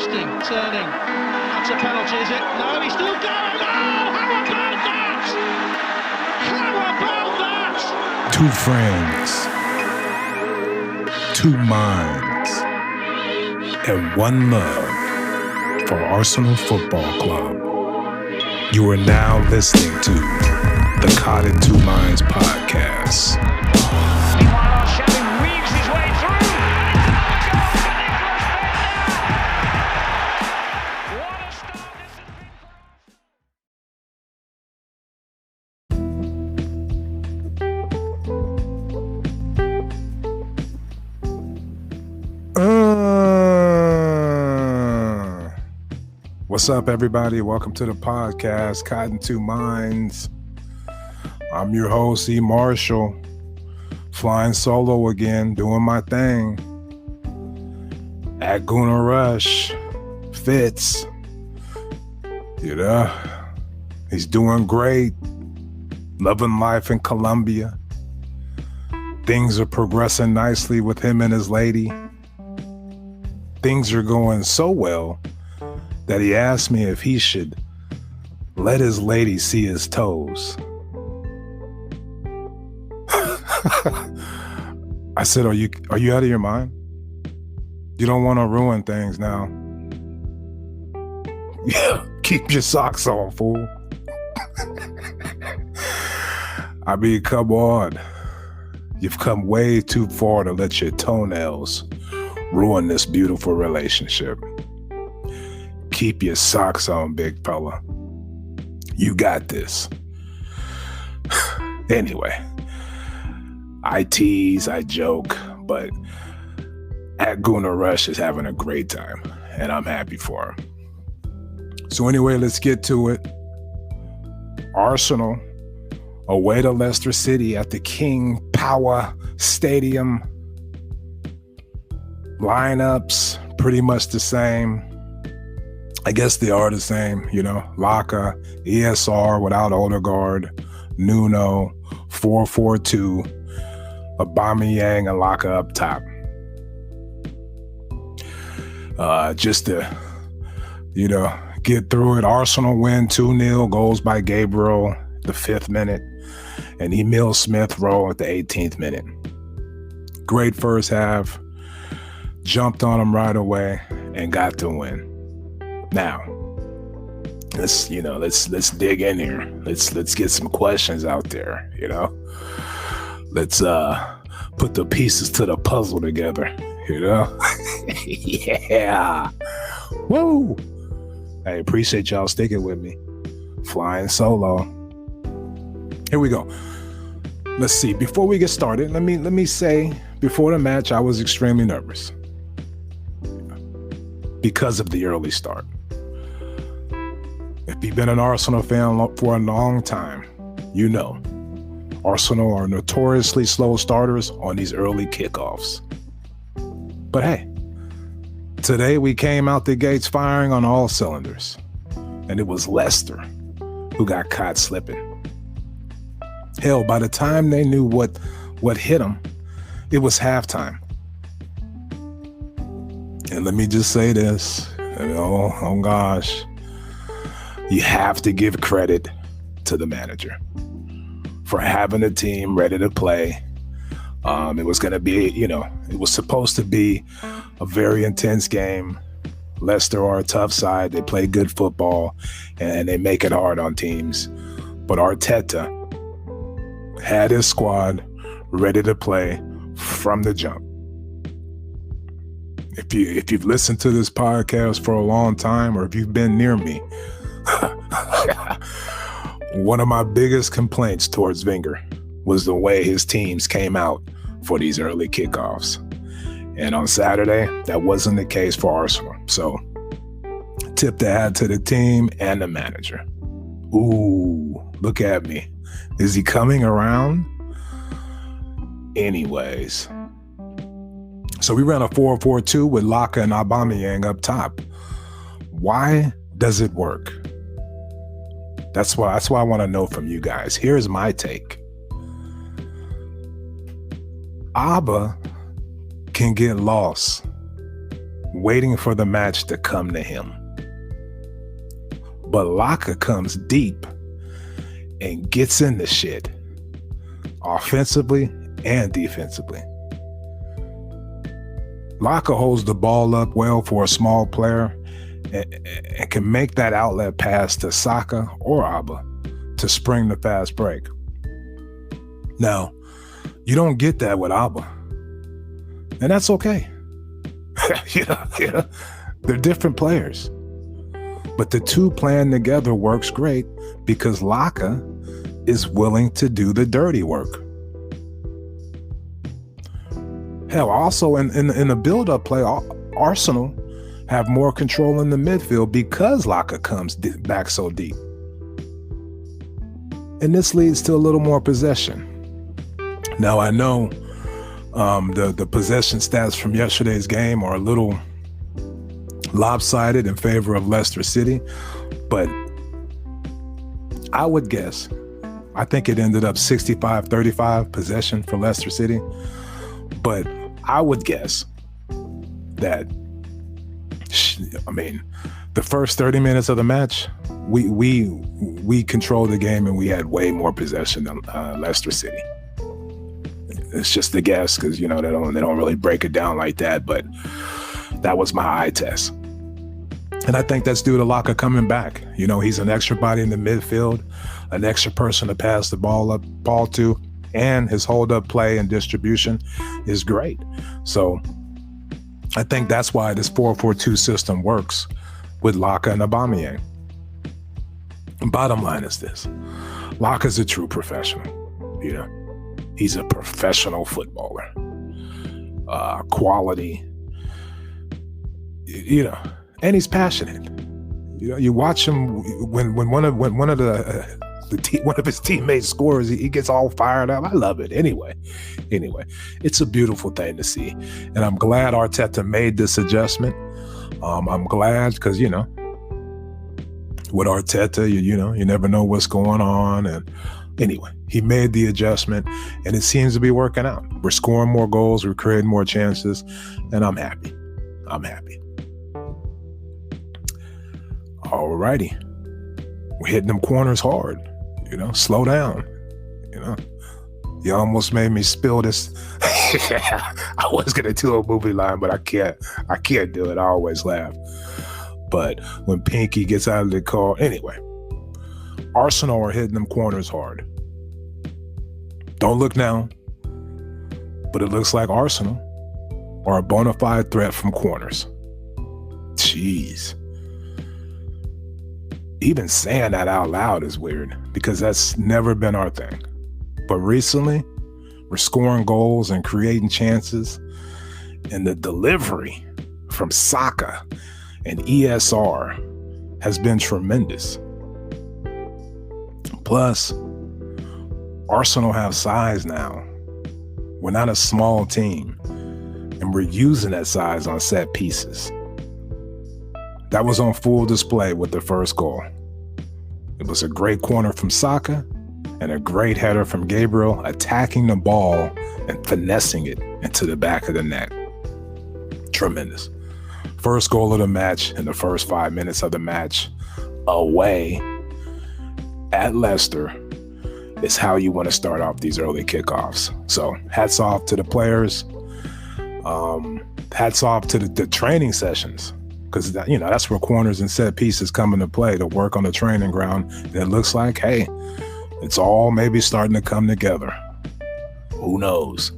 Twisting, turning. That's a penalty, is it? No, he's still going. Oh, how about that? How about that? Two friends, two minds, and one love for Arsenal Football Club. You are now listening to the Caught in Two Minds podcast. Meanwhile, Shelly weaves his way through. What a start this has been What's up, everybody? Welcome to the podcast, Caught in Two Minds. I'm your host, E. Marshall, flying solo again, doing my thing. At Guna Rush, Fitz, he's doing great, loving life in Colombia. Things are progressing nicely with him and his lady. Things are going so well that he asked me if he should let his lady see his toes. I said, are you out of your mind? You don't want to ruin things now. Yeah, keep your socks on, fool. I mean, come on. You've come way too far to let your toenails ruin this beautiful relationship. Keep your socks on, big fella. You got this. Anyway, I tease, I joke, but At Guna Rush is having a great time, and I'm happy for him. So anyway, let's get to it. Arsenal away to Leicester City at the King Power Stadium. Lineups pretty much the same. I guess they are the same, Laka, ESR without Odegaard, Nuno, 4-4-2, Aubameyang and Laka up top. Just to, get through it. Arsenal win 2-0, goals by Gabriel, the 5th minute, and Emile Smith-Rowe at the 18th minute. Great first half, jumped on him right away and got the win. Now, let's dig in here. Let's get some questions out there, Let's put the pieces to the puzzle together, Yeah. Woo! I appreciate y'all sticking with me. Flying solo. Here we go. Let's see. Before we get started, let me say, before the match, I was extremely nervous because of the early start. If you've been an Arsenal fan for a long time, Arsenal are notoriously slow starters on these early kickoffs. But hey, today we came out the gates firing on all cylinders, and it was Leicester who got caught slipping. Hell, by the time they knew what hit them, it was halftime. And let me just say this, oh gosh, you have to give credit to the manager for having a team ready to play. It was going to be, it was supposed to be a very intense game. Leicester are a tough side. They play good football and they make it hard on teams. But Arteta had his squad ready to play from the jump. If you've listened to this podcast for a long time, or if you've been near me, one of my biggest complaints towards Wenger was the way his teams came out for these early kickoffs. And on Saturday, that wasn't the case for Arsenal. So, tip the hat to the team and the manager. Ooh, look at me. Is he coming around? Anyways. So we ran a 4-4-2 with Laka and Aubameyang up top. Why does it work? That's why I want to know from you guys. Here's my take. Abba can get lost waiting for the match to come to him. But Laka comes deep and gets in the shit, offensively and defensively. Laka holds the ball up well for a small player and can make that outlet pass to Saka or Auba to spring the fast break. Now, you don't get that with Auba, and that's okay. Yeah, they're different players. But the two playing together works great because Laka is willing to do the dirty work. Hell, also in the build-up play, Arsenal have more control in the midfield because Laka comes back so deep. And this leads to a little more possession. Now, I know the possession stats from yesterday's game are a little lopsided in favor of Leicester City, but I would guess, I think it ended up 65-35 possession for Leicester City, but I would guess that, the first 30 minutes of the match, we controlled the game and we had way more possession than Leicester City. It's just a guess because, they don't really break it down like that, but that was my eye test. And I think that's due to Laka coming back. He's an extra body in the midfield, an extra person to pass the ball to, and his hold-up play and distribution is great. So I think that's why this 4-4-2 system works with Laka and Aubameyang. Bottom line is this. Laka's a true professional. He's a professional footballer. Quality. And he's passionate. You watch him when one of his teammates scores, he gets all fired up. I love it. Anyway, it's a beautiful thing to see, and I'm glad Arteta made this adjustment. I'm glad because with Arteta, you never know what's going on, and anyway, he made the adjustment, and it seems to be working out. We're scoring more goals, we're creating more chances, and I'm happy. Alrighty. We're hitting them corners hard. Slow down. You almost made me spill this. I was gonna do a movie line, but I can't do it. I always laugh. But when Pinky gets out of the car, anyway, Arsenal are hitting them corners hard. Don't look now, but it looks like Arsenal are a bona fide threat from corners. Jeez. Even saying that out loud is weird because that's never been our thing. But recently, we're scoring goals and creating chances, and the delivery from Saka and ESR has been tremendous. Plus, Arsenal have size now. We're not a small team, and we're using that size on set pieces. That was on full display with the first goal. It was a great corner from Saka and a great header from Gabriel, attacking the ball and finessing it into the back of the net. Tremendous. First goal of the match in the first 5 minutes of the match, away at Leicester, is how you want to start off these early kickoffs. So hats off to the players. Hats off to the training sessions. Because that's where corners and set pieces come into play, to work on the training ground. And it looks like, hey, it's all maybe starting to come together. Who knows?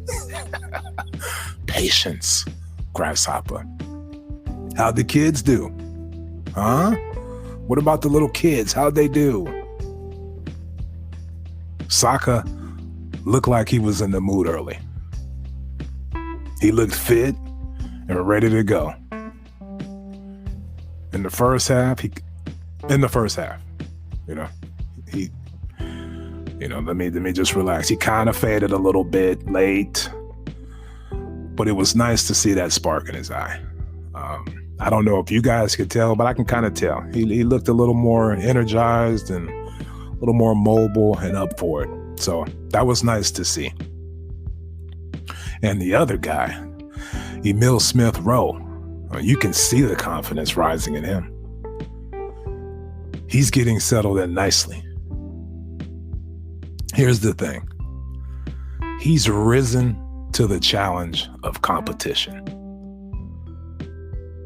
Patience, grasshopper. How'd the kids do? Huh? What about the little kids? How'd they do? Saka looked like he was in the mood early. He looked fit and ready to go. In the first half, let me just relax. He kind of faded a little bit late, but it was nice to see that spark in his eye. I don't know if you guys could tell, but I can kind of tell. He looked a little more energized and a little more mobile and up for it. So that was nice to see. And the other guy, Emile Smith-Rowe, You can see the confidence rising in him. He's getting settled in nicely. Here's the thing. He's risen to the challenge of competition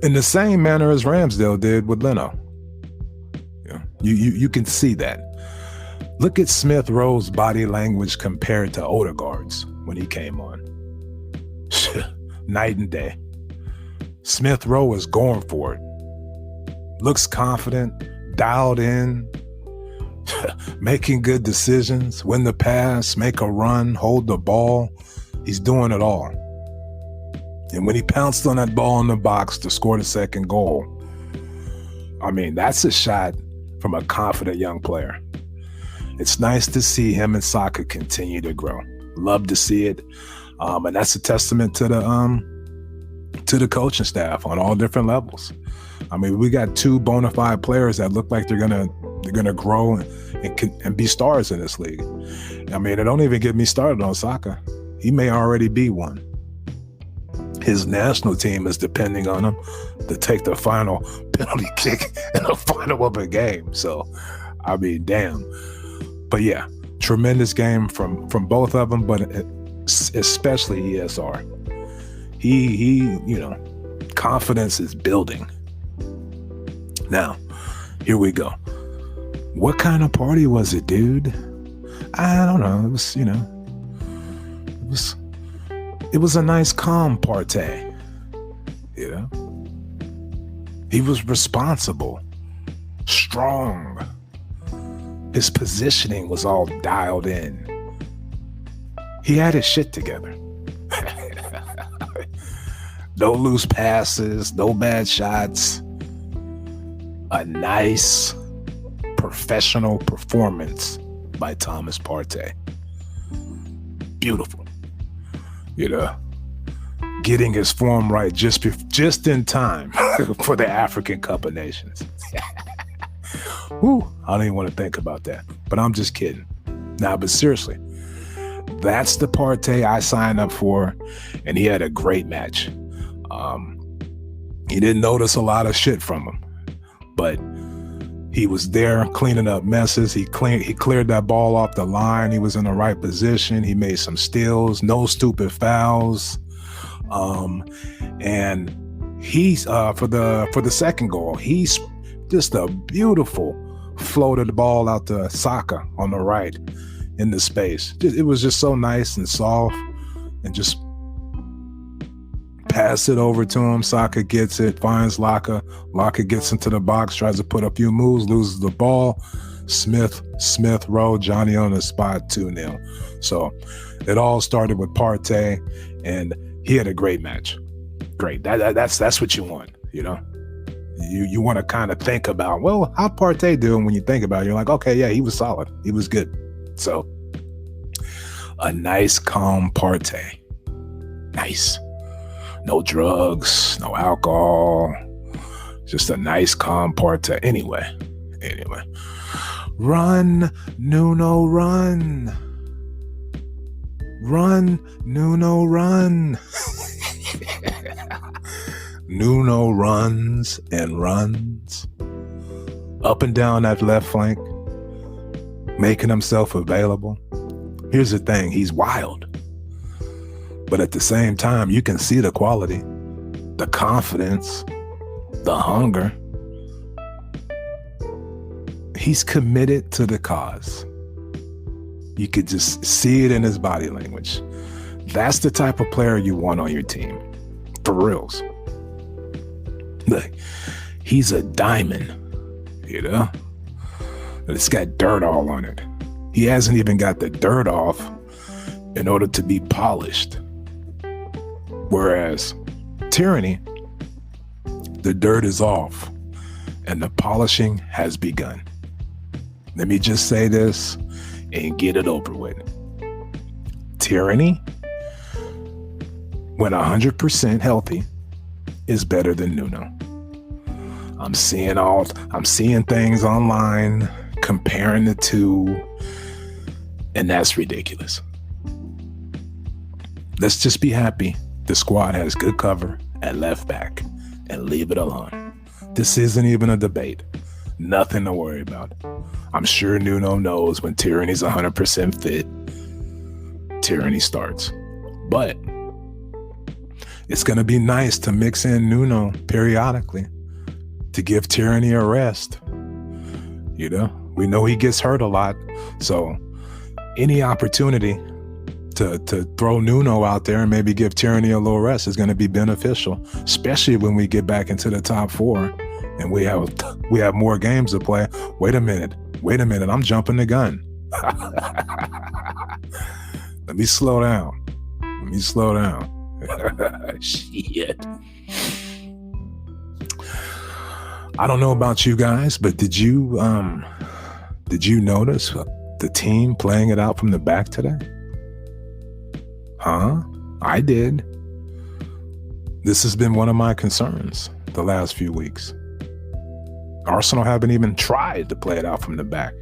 in the same manner as Ramsdale did with Leno. You can see that. Look at Smith-Rowe's body language compared to Odegaard's when he came on. Night and day. Smith-Rowe is going for it. Looks confident, dialed in, making good decisions, win the pass, make a run, hold the ball. He's doing it all. And when he pounced on that ball in the box to score the second goal, I mean, that's a shot from a confident young player. It's nice to see him and Saka continue to grow. Love to see it. And that's a testament to the coaching staff on all different levels. I mean, we got two bona fide players that look like they're gonna grow and be stars in this league. I mean, it don't even get me started on Saka. He may already be one. His national team is depending on him to take the final penalty kick in the final of a game. So, I mean, damn. But yeah, tremendous game from both of them, but especially ESR. He, confidence is building. Now, here we go. What kind of party was it, dude? I don't know. It was a nice, calm party. He was responsible, strong. His positioning was all dialed in. He had his shit together. No loose passes, no bad shots. A nice, professional performance by Thomas Partey. Beautiful. Getting his form right just in time for the African Cup of Nations. Whew, I don't even want to think about that, but I'm just kidding. Nah, but seriously, that's the Partey I signed up for, and he had a great match. He didn't notice a lot of shit from him, but he was there cleaning up messes. He cleared that ball off the line. He was in the right position. He made some steals, no stupid fouls. And he's for the second goal, he's just a beautiful floated the ball out to Saka on the right in the space. It was just so nice and soft, and just pass it over to him. Saka gets it, finds Laka. Laka gets into the box, tries to put a few moves, loses the ball. Smith-Rowe, Johnny on the spot, 2-0. So it all started with Partey, and he had a great match. Great. That's what you want, You want to kind of think about, well, how Partey doing? When you think about it, you're like, okay, yeah, he was solid. He was good. So a nice, calm Partey. Nice. No drugs, no alcohol. Just a nice, calm Partey. Anyway. Run, Nuno, run. Run, Nuno, run. Nuno runs and runs up and down that left flank, making himself available. Here's the thing, he's wild. But at the same time, you can see the quality, the confidence, the hunger. He's committed to the cause. You could just see it in his body language. That's the type of player you want on your team. For reals. Look, he's a diamond, It's got dirt all on it. He hasn't even got the dirt off in order to be polished. Whereas Tyranny, the dirt is off and the polishing has begun. Let me just say this and get it over with. Tyranny, when 100% healthy, is better than Nuno. I'm seeing things online, comparing the two, and that's ridiculous. Let's just be happy the squad has good cover at left back. and leave it alone. This isn't even a debate. Nothing to worry about. I'm sure Nuno knows when Tierney's 100% fit, Tierney starts. But it's going to be nice to mix in Nuno periodically to give Tierney a rest. You know, we know he gets hurt a lot. So any opportunity to throw Nuno out there and maybe give Tierney a little rest is going to be beneficial, especially when we get back into the top 4 and we have more games to play. Wait a minute. I'm jumping the gun. Let me slow down. Shit. I don't know about you guys, but did you notice the team playing it out from the back today? Huh? I did. This has been one of my concerns the last few weeks. Arsenal haven't even tried to play it out from the back.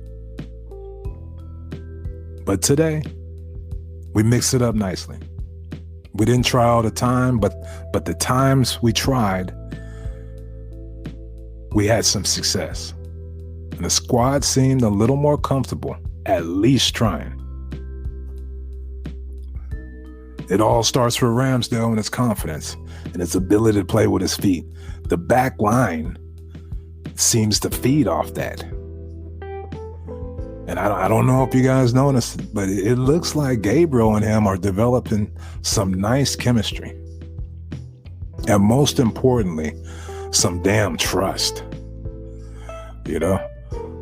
But today, we mixed it up nicely. We didn't try all the time, but the times we tried, we had some success. And the squad seemed a little more comfortable, at least trying. It all starts with Ramsdale and his confidence and his ability to play with his feet. The back line seems to feed off that. And I don't know if you guys noticed, but it looks like Gabriel and him are developing some nice chemistry. And most importantly, some damn trust. You know,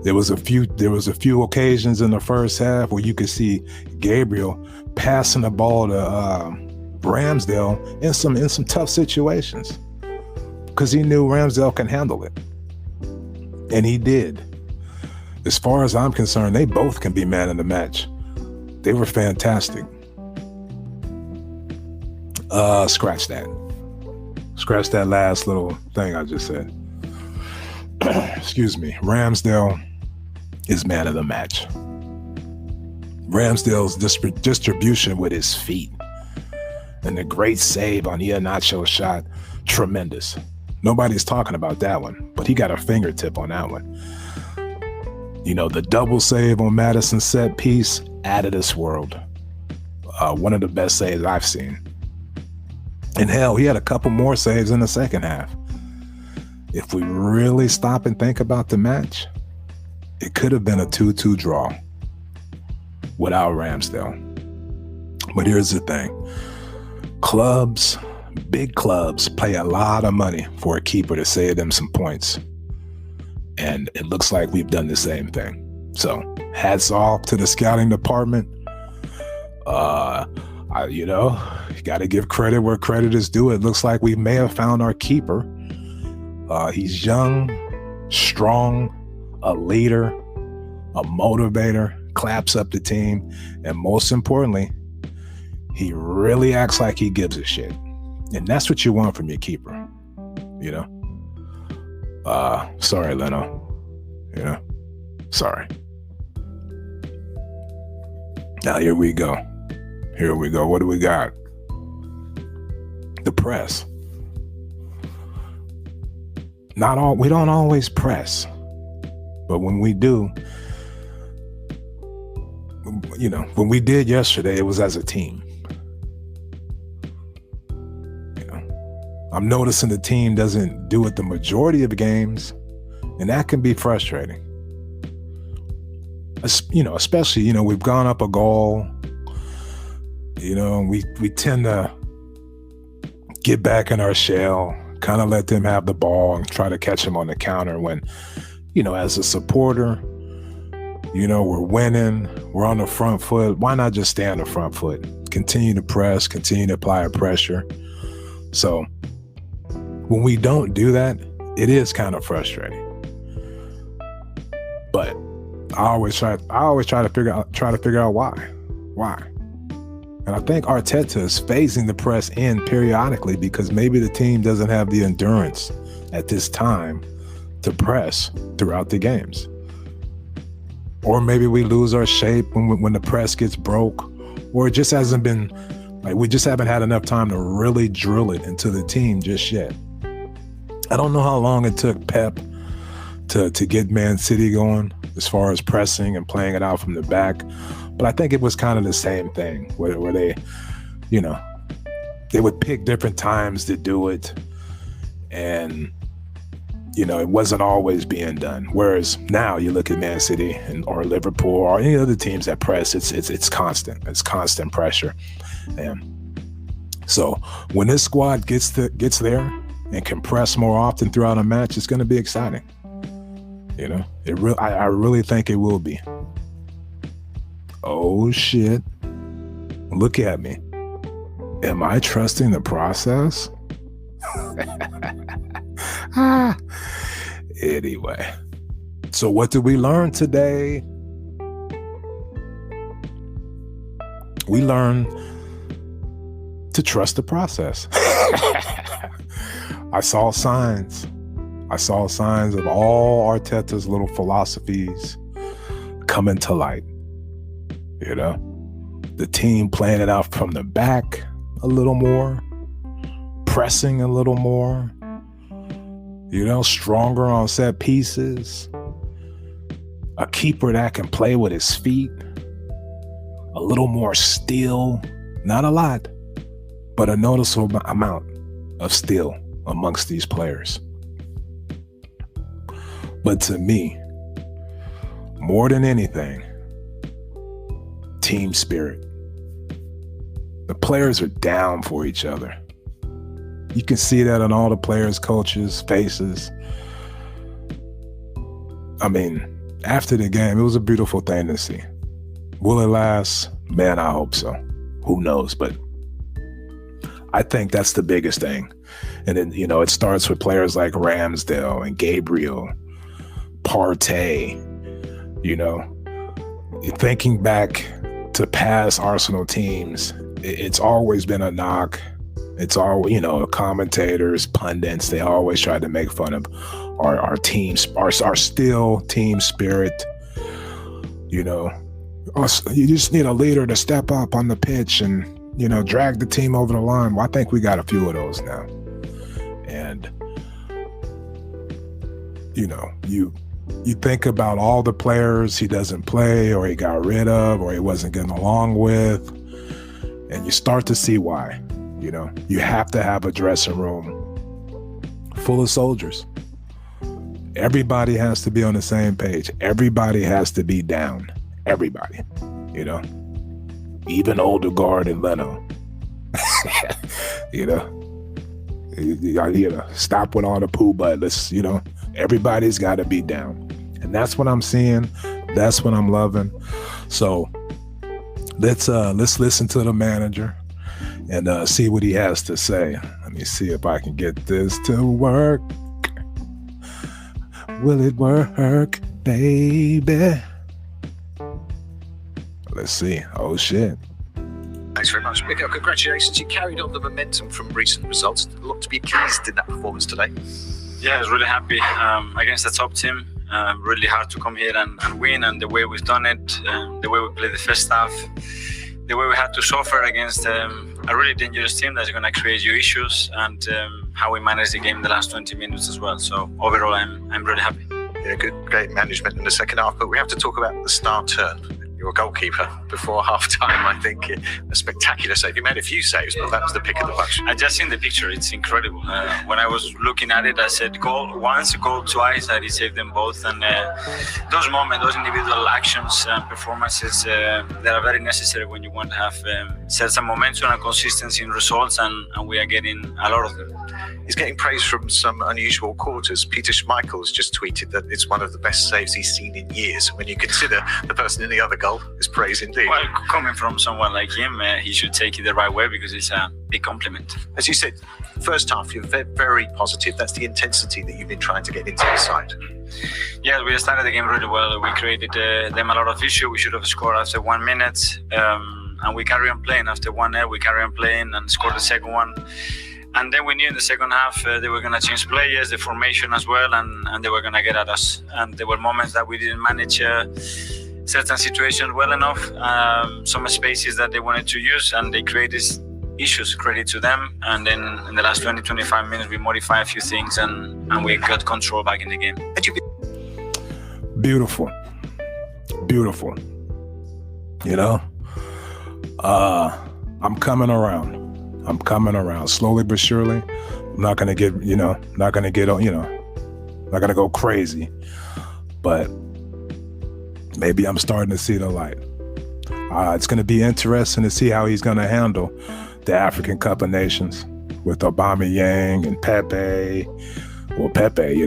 there was a few occasions in the first half where you could see Gabriel passing the ball to Ramsdale in some tough situations because he knew Ramsdale can handle it. And he did. As far as I'm concerned, they both can be man of the match. They were fantastic. Scratch that. Scratch that last little thing I just said. Excuse me. Ramsdale is man of the match. Ramsdale's distribution with his feet and the great save on Iheanacho's shot, tremendous. Nobody's talking about that one, but he got a fingertip on that one. You know, the double save on Maddison's set piece, out of this world. One of the best saves I've seen. And hell, he had a couple more saves in the second half. If we really stop and think about the match, it could have been a 2-2 draw without Ramsdale. But here's the thing. Clubs, big clubs, pay a lot of money for a keeper to save them some points. And it looks like we've done the same thing. So hats off to the scouting department. You got to give credit where credit is due. It looks like we may have found our keeper. He's young, strong, a leader, a motivator, claps up the team, and most importantly, he really acts like he gives a shit. And that's what you want from your keeper, you know? Sorry, Leno. You know? Sorry. Now here we go. What do we got? The press. We don't always press. But when we do, you know, when we did yesterday, it was as a team. You know, I'm noticing the team doesn't do it the majority of the games, and that can be frustrating. You know, especially, you know, we've gone up a goal. You know, we tend to get back in our shell, kind of let them have the ball and try to catch them on the counter when, you know, as a supporter, you know, we're winning, we're on the front foot. Why not just stay on the front foot? Continue to press, continue to apply pressure. So when we don't do that, it is kind of frustrating. But I always try to figure out why. And I think Arteta is phasing the press in periodically because maybe the team doesn't have the endurance at this time to press throughout the games. Or maybe we lose our shape when the press gets broke, or it just hasn't been, like, we just haven't had enough time to really drill it into the team just yet. I don't know how long it took Pep to get Man City going as far as pressing and playing it out from the back. But I think it was kind of the same thing where they, you know, they would pick different times to do it. And, you know, it wasn't always being done. Whereas now you look at Man City or Liverpool or any other teams that press, it's constant. It's constant pressure. And so when this squad gets there and can press more often throughout a match, it's going to be exciting. You know, I really think it will be. Oh, shit. Look at me. Am I trusting the process? Anyway. So what did we learn today? We learned to trust the process. I saw signs of all Arteta's little philosophies coming to light. You know, the team playing it out from the back a little more, pressing a little more, you know, stronger on set pieces, a keeper that can play with his feet, a little more steel, not a lot, but a noticeable amount of steel amongst these players. But to me, more than anything, team spirit. The players are down for each other. You can see that on all the players' coaches' faces. I mean, after the game, it was a beautiful thing to see. Will it last? Man, I hope so. Who knows? But I think that's the biggest thing. And then, you know, it starts with players like Ramsdale and Gabriel, Partey, you know. Thinking back to past Arsenal teams, it's always been a knock. It's all, you know, commentators, pundits, they always try to make fun of our teams, our still team spirit. You know, you just need a leader to step up on the pitch and, you know, drag the team over the line. Well, I think we got a few of those now. And, you know, you think about all the players he doesn't play or he got rid of or he wasn't getting along with, and you start to see why. You know, you have to have a dressing room full of soldiers. Everybody has to be on the same page. Everybody has to be down. Everybody, you know, even Odegaard and Leno. you know, stop with all the poo butt. Let's, you know, everybody's got to be down. And that's what I'm seeing. That's what I'm loving. So let's listen to the manager and see what he has to say. Let me see if I can get this to work. Will it work, baby? Let's see. Oh, shit. Thanks very much, Miguel. Congratulations. You carried on the momentum from recent results. A lot to be pleased in that performance today. Yeah, I was really happy against the top team. Really hard to come here and win, and the way we've done it, the way we played the first half, the way we had to suffer against a really dangerous team that's going to create you issues, and how we managed the game in the last 20 minutes as well. So overall, I'm really happy. Yeah, great management in the second half, but we have to talk about the star turn. Your goalkeeper before half-time, I think, a spectacular save. You made a few saves, but that was the pick of the bunch. I just seen the picture. It's incredible. When I was looking at it, I said goal once, goal twice. I did save them both. And those moments, those individual actions and performances, that are very necessary when you want to have set some momentum and consistency in results, and we are getting a lot of them. He's getting praise from some unusual quarters. Peter Schmeichel's just tweeted that it's one of the best saves he's seen in years. When you consider the person in the other goal, it's praise indeed. Well, coming from someone like him, he should take it the right way, because it's a big compliment. As you said, first half, you're very positive. That's the intensity that you've been trying to get into the side. Yeah, we started the game really well. We created them a lot of issue. We should have scored after 1 minute. And we carry on playing. After 1-0, we carry on playing and scored the second one. And then we knew in the second half they were going to change players, the formation as well, and they were going to get at us. And there were moments that we didn't manage certain situations well enough, some spaces that they wanted to use, and they created issues, credit to them. And then in the last 20-25 minutes, we modified a few things and we got control back in the game. Beautiful. Beautiful. You know, I'm coming around. Slowly but surely. I'm not going to get, not going to go crazy. But maybe I'm starting to see the light. It's going to be interesting to see how he's going to handle the African Cup of Nations with Aubameyang and Pepe. Well, Pepe,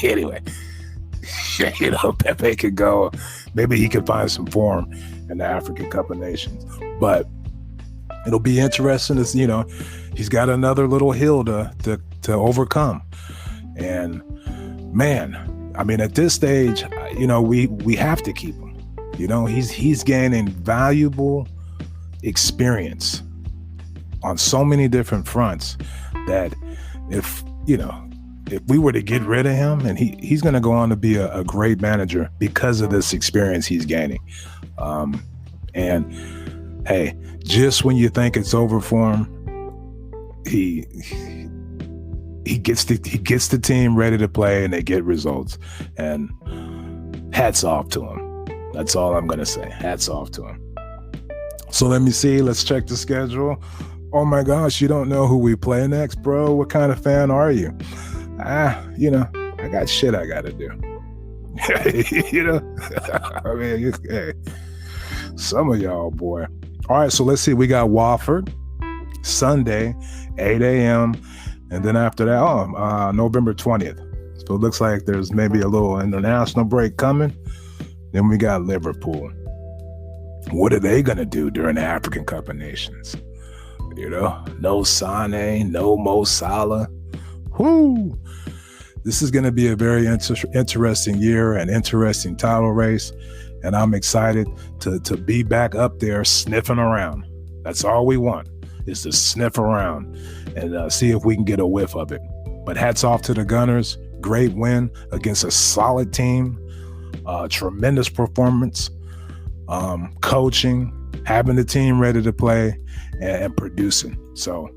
anyway, Pepe could go. Maybe he could find some form in the African Cup of Nations. But it'll be interesting to, he's got another little hill to overcome. And man, I mean, at this stage, we have to keep him. He's gaining valuable experience on so many different fronts that if we were to get rid of him, and he's going to go on to be a great manager because of this experience he's gaining. And hey, just when you think it's over for him, he gets the team ready to play and they get results. And hats off to him. That's all I'm going to say. Hats off to him. So let me see. Let's check the schedule. Oh my gosh, you don't know who we play next, bro? What kind of fan are you? I got shit I got to do. I mean, hey, some of y'all, boy. All right, so let's see. We got Watford Sunday, 8 a.m. And then after that, November 20th. So it looks like there's maybe a little international break coming. Then we got Liverpool. What are they going to do during the African Cup of Nations? No Sane, no Mo Salah. Whoo! This is going to be a very interesting year, an interesting title race. And I'm excited to be back up there sniffing around. That's all we want, is to sniff around and see if we can get a whiff of it. But hats off to the Gunners. Great win against a solid team. Tremendous performance. Coaching, having the team ready to play, and producing. So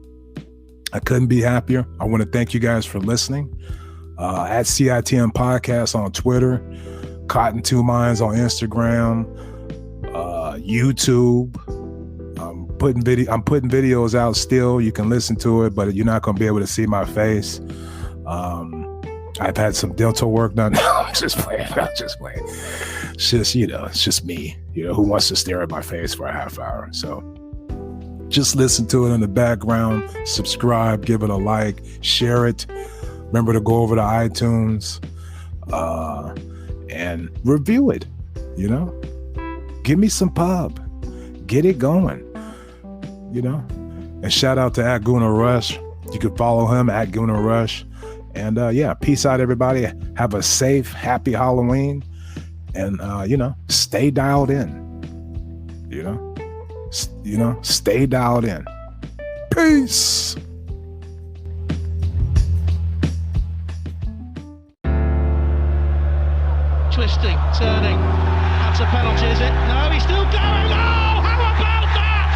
I couldn't be happier. I want to thank you guys for listening. At CITM Podcast on Twitter, Cotton Two Minds on Instagram, YouTube. I'm putting videos out still. You can listen to it, but you're not going to be able to see my face. I've had some dental work done. I'm just playing. It's just, it's just me, who wants to stare at my face for a half hour. So just listen to it in the background, subscribe, give it a like, share it. Remember to go over to iTunes and review it, Give me some pub. Get it going, And shout out to @GoonerRush. You can follow him @GoonerRush. And peace out, everybody. Have a safe, happy Halloween. And, stay dialed in. Stay dialed in. Peace. Twisting, turning. That's a penalty, is it? No, he's still going. Oh, how about that?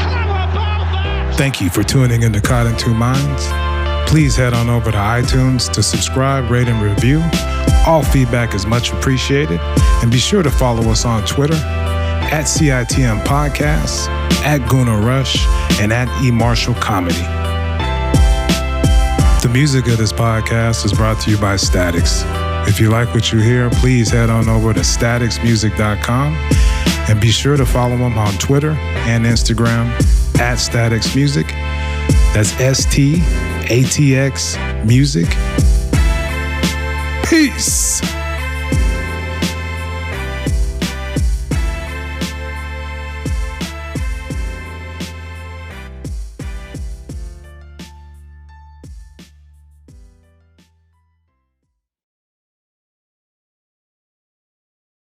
How about that? Thank you for tuning in to Cotton Two Minds. Please head on over to iTunes to subscribe, rate, and review. All feedback is much appreciated. And be sure to follow us on Twitter @CITM Podcasts, @GoonerRush, and @eMarshall Comedy. The music of this podcast is brought to you by Statics. If you like what you hear, please head on over to staticsmusic.com and be sure to follow them on Twitter and Instagram @StaticsMusic. That's STATX Music. Peace.